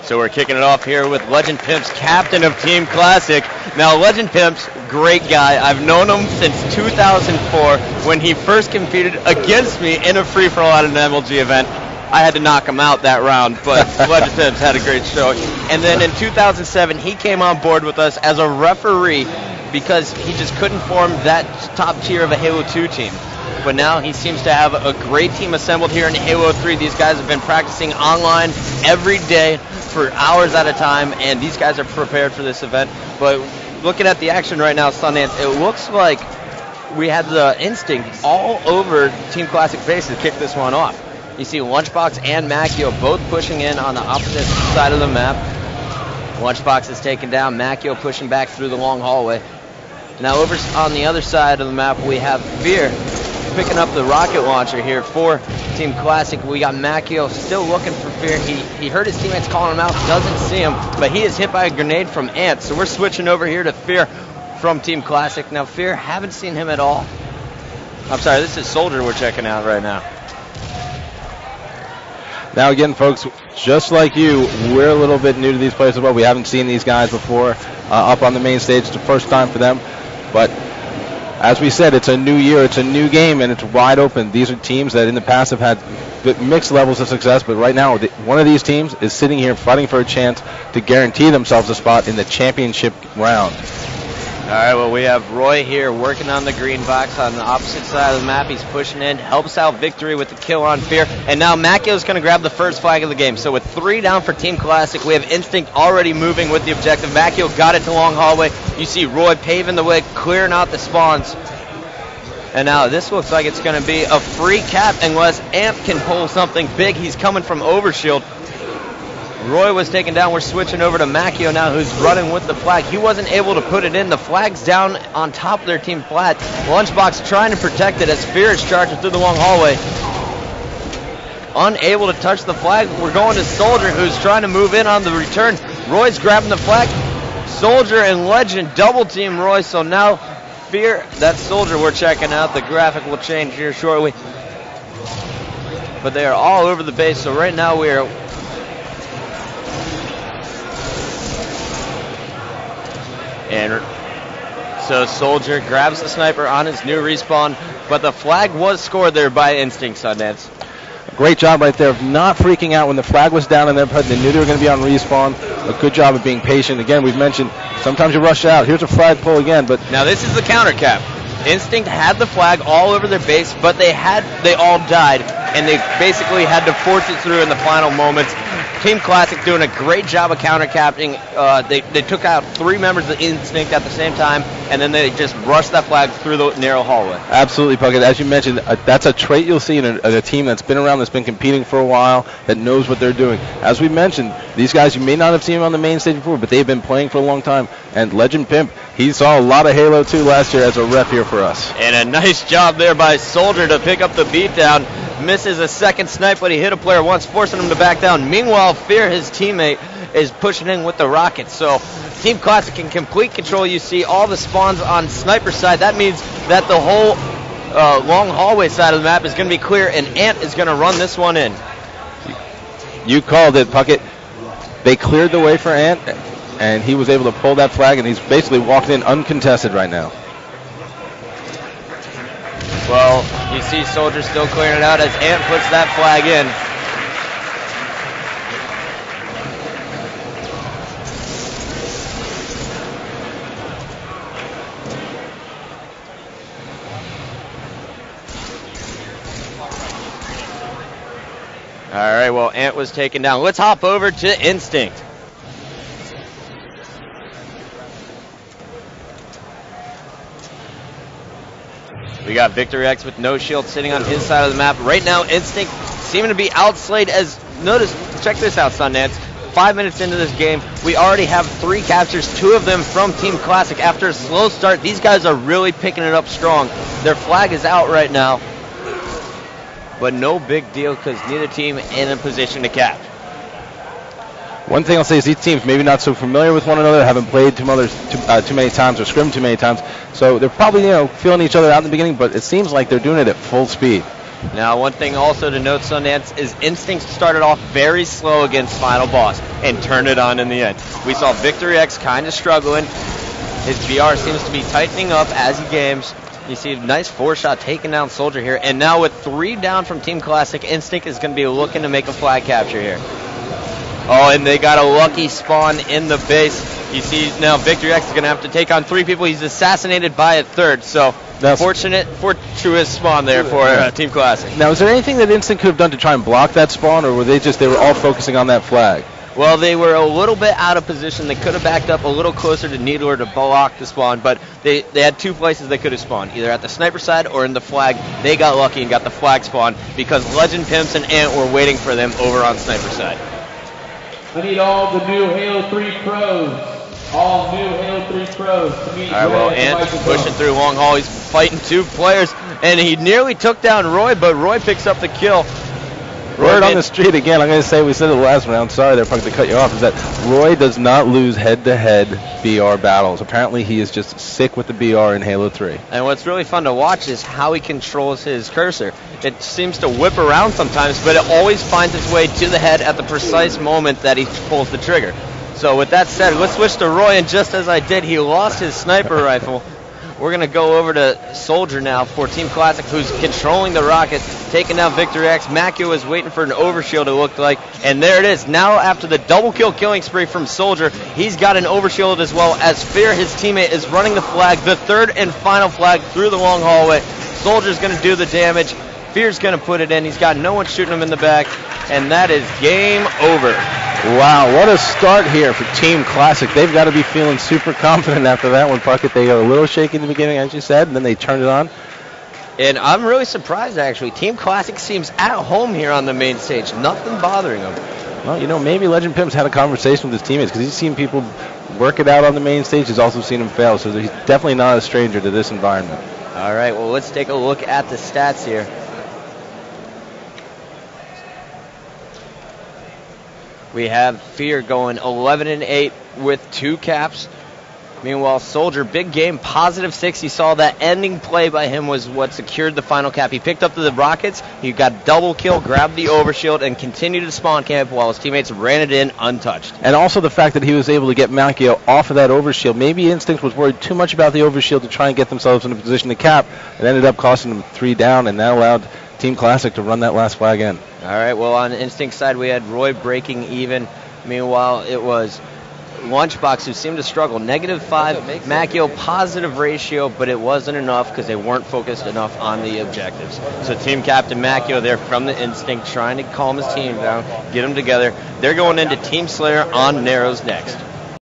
So we're kicking it off here with Legend Pimps, captain of Team Classic. Now, Legend Pimps, great guy. I've known him since 2004 when he first competed against me in a free-for-all at an MLG event. I had to knock him out that round, but Legend Pimps had a great showing. And then in 2007, he came on board with us as a referee because he just couldn't form that top tier of a Halo 2 team. But now he seems to have a great team assembled here in Halo 3. These guys have been practicing online every day for hours at a time, and these guys are prepared for this event. But looking at the action right now, Sundance, it looks like we had the instinct all over Team Classic base to kick this one off. You see Lunchbox and Macchio both pushing in on the opposite side of the map. Lunchbox is taken down, Macchio pushing back through the long hallway. Now over on the other side of the map, we have Fear picking up the rocket launcher here for Team Classic. We got Macchio still looking for Fear. He heard his teammates calling him out, doesn't see him, but he is hit by a grenade from Ant. So we're switching over here to Fear from Team Classic. Now Fear, haven't seen him at all. I'm sorry, this is Soldier we're checking out right now. Now again, folks, just like you, we're a little bit new to these players as well. We haven't seen these guys before up on the main stage. It's the first time for them. But as we said, it's a new year, it's a new game, and it's wide open. These are teams that in the past have had mixed levels of success, but right now one of these teams is sitting here fighting for a chance to guarantee themselves a spot in the championship round. All right, well, we have Roy here working on the green box on the opposite side of the map. He's pushing in, helps out Victory with the kill on Fear, and now Macchio's going to grab the first flag of the game. So with 3 down for Team Classic, we have Instinct already moving with the objective. Macchio got it to long hallway. You see Roy paving the way, clearing out the spawns. And now this looks like it's going to be a free cap unless Amp can pull something big. He's coming from Overshield. Roy was taken down. We're switching over to Macchio now, who's running with the flag. He wasn't able to put it in. The flag's down on top of their team flat. Lunchbox trying to protect it as Fear is charging through the long hallway. Unable to touch the flag. We're going to Soldier, who's trying to move in on the return. Roy's grabbing the flag. Soldier and Legend double team Roy, so now Fear, that Soldier we're checking out. The graphic will change here shortly. But they are all over the base, so right now we are... And so Soldier grabs the sniper on his new respawn, but the flag was scored there by Instinct, Sundance. Great job right there of not freaking out when the flag was down in their head. They knew they were going to be on respawn. A good job of being patient. Again, we've mentioned sometimes you rush out. Here's a flag pull again, but now this is the counter cap. Instinct had the flag all over their base, but they all died, and they basically had to force it through in the final moments. Team Classic doing a great job of counter-capping. They took out 3 members of Instinct at the same time, and then they just rushed that flag through the narrow hallway. Absolutely, Puckett. As you mentioned, that's a trait you'll see in a team that's been around, that's been competing for a while, that knows what they're doing. As we mentioned, these guys, you may not have seen them on the main stage before, but they've been playing for a long time. And Legend Pimp, he saw a lot of Halo 2 last year as a ref here for us. And a nice job there by Soldier to pick up the beatdown. Misses a second snipe, but he hit a player once, forcing him to back down. Meanwhile, Fear, his teammate, is pushing in with the rockets. So Team Classic in complete control. You see all the spawns on Sniper's side. That means that the whole long hallway side of the map is going to be clear, and Ant is going to run this one in. You called it, Puckett. They cleared the way for Ant, and he was able to pull that flag, and he's basically walked in uncontested right now. Well, you see Soldier still clearing it out as Ant puts that flag in. All right, well, Ant was taken down. Let's hop over to Instinct. We got Victory X with no shield sitting on his side of the map. Right now, Instinct seeming to be outslayed as, notice, check this out, Sundance. 5 minutes into this game, we already have 3 captures, 2 of them from Team Classic. After a slow start, these guys are really picking it up strong. Their flag is out right now, but no big deal because neither team in a position to cap. One thing I'll say is these teams maybe not so familiar with one another, haven't played too many times or scrimmed too many times, so they're probably feeling each other out in the beginning, but it seems like they're doing it at full speed. Now, one thing also to note, Sundance, is Instinct started off very slow against Final Boss and turned it on in the end. We saw Victory X kind of struggling. His BR seems to be tightening up as he games. You see a nice 4-shot taking down Soldier here. And now with 3 down from Team Classic, Instinct is going to be looking to make a flag capture here. Oh, and they got a lucky spawn in the base. You see now Victory X is going to have to take on 3 people. He's assassinated by a 3rd. So fortuitous spawn there for Team Classic. Now, is there anything that Instinct could have done to try and block that spawn, or were they were all focusing on that flag? Well, they were a little bit out of position. They could have backed up a little closer to Needler to block the spawn, but they had 2 places they could have spawned, either at the sniper side or in the flag. They got lucky and got the flag spawn because Legend Pimps and Ant were waiting for them over on sniper side. I need all the new Halo 3 pros. All new Halo 3 pros to meet. All right, well, Ant pushing through long haul. He's fighting 2 players, and he nearly took down Roy, but Roy picks up the kill. Word on the street again, I'm going to say, we said it last round, sorry they're probably to cut you off, is that Roy does not lose head-to-head BR battles. Apparently he is just sick with the BR in Halo 3. And what's really fun to watch is how he controls his cursor. It seems to whip around sometimes, but it always finds its way to the head at the precise moment that he pulls the trigger. So with that said, let's switch to Roy, and just as I did, he lost his sniper rifle. We're going to go over to Soldier now for Team Classic, who's controlling the rocket, taking down Victor X. Macchio is waiting for an overshield, it looked like, and there it is. Now after the double kill killing spree from Soldier, he's got an overshield as well, as Fear, his teammate, is running the flag, the 3rd and final flag through the long hallway. Soldier's going to do the damage. Fear's going to put it in. He's got no one shooting him in the back, and that is game over. Wow, what a start here for Team Classic. They've got to be feeling super confident after that one, Puckett. They got a little shaky in the beginning, as you said, and then they turned it on. And I'm really surprised, actually. Team Classic seems at home here on the main stage. Nothing bothering them. Well, you know, maybe Legend Pimp's had a conversation with his teammates because he's seen people work it out on the main stage. He's also seen them fail, so he's definitely not a stranger to this environment. All right, well, let's take a look at the stats here. We have Fear going 11-8 with 2 caps. Meanwhile, Soldier, big game, +6. You saw that ending play by him was what secured the final cap. He picked up the rockets, he got double kill, grabbed the overshield, and continued to spawn camp while his teammates ran it in untouched. And also the fact that he was able to get Macchio off of that overshield. Maybe Instinct was worried too much about the overshield to try and get themselves in a position to cap. It ended up costing them 3 down, and that allowed Team Classic to run that last flag in. All right, well, on the Instinct side, we had Roy breaking even. Meanwhile, it was Lunchbox who seemed to struggle. -5, Macchio positive ratio, but it wasn't enough because they weren't focused enough on the objectives. So Team Captain Macchio there from the Instinct trying to calm his team down, get them together. They're going into Team Slayer on Narrows next.